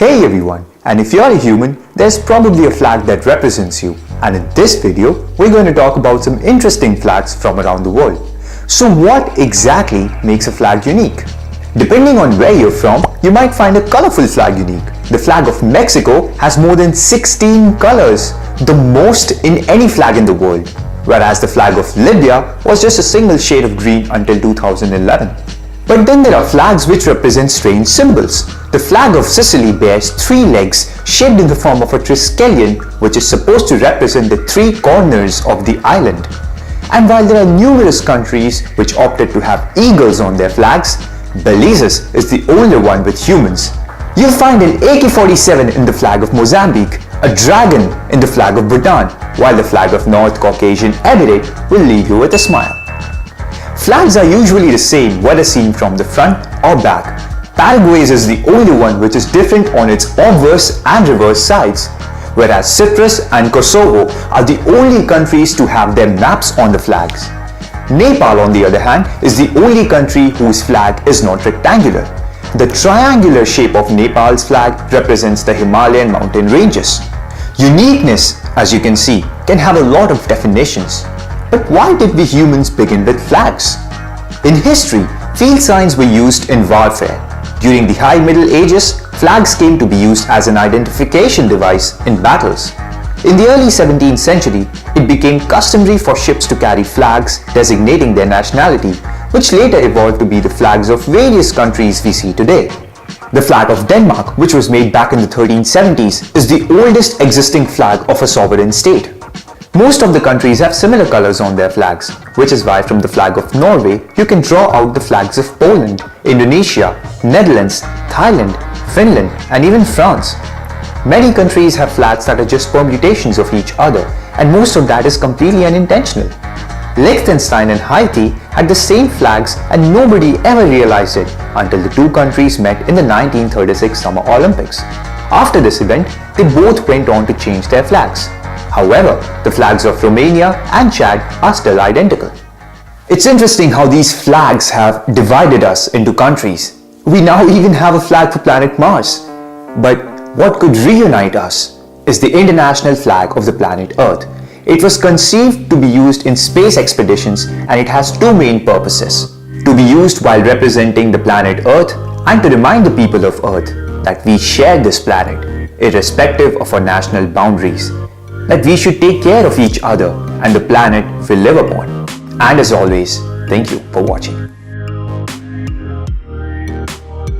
Hey everyone, and if you're a human, there's probably a flag that represents you. And in this video, we're going to talk about some interesting flags from around the world. So what exactly makes a flag unique? Depending on where you're from, you might find a colorful flag unique. The flag of Mexico has more than 16 colors, the most in any flag in the world. Whereas the flag of Libya was just a single shade of green until 2011. But then there are flags which represent strange symbols. The flag of Sicily bears three legs shaped in the form of a triskelion, which is supposed to represent the three corners of the island. And while there are numerous countries which opted to have eagles on their flags, Belize is the only one with humans. You'll find an AK-47 in the flag of Mozambique, a dragon in the flag of Bhutan, while the flag of North Caucasian Emirate will leave you with a smile. Flags are usually the same whether seen from the front or back. Paraguay's is the only one which is different on its obverse and reverse sides, whereas Cyprus and Kosovo are the only countries to have their maps on the flags. Nepal, on the other hand, is the only country whose flag is not rectangular. The triangular shape of Nepal's flag represents the Himalayan mountain ranges. Uniqueness, as you can see, can have a lot of definitions. But why did we humans begin with flags? In history, field signs were used in warfare. During the High Middle Ages, flags came to be used as an identification device in battles. In the early 17th century, it became customary for ships to carry flags designating their nationality, which later evolved to be the flags of various countries we see today. The flag of Denmark, which was made back in the 1370s, is the oldest existing flag of a sovereign state. Most of the countries have similar colors on their flags, which is why from the flag of Norway, you can draw out the flags of Poland, Indonesia, Netherlands, Thailand, Finland, and even France. Many countries have flags that are just permutations of each other, and most of that is completely unintentional. Liechtenstein and Haiti had the same flags and nobody ever realized it until the two countries met in the 1936 Summer Olympics. After this event, they both went on to change their flags. However, the flags of Romania and Chad are still identical. It's interesting how these flags have divided us into countries. We now even have a flag for planet Mars. But what could reunite us is the international flag of the planet Earth. It was conceived to be used in space expeditions, and it has two main purposes: to be used while representing the planet Earth and to remind the people of Earth that we share this planet, irrespective of our national boundaries, that we should take care of each other and the planet we live upon. And as always, thank you for watching.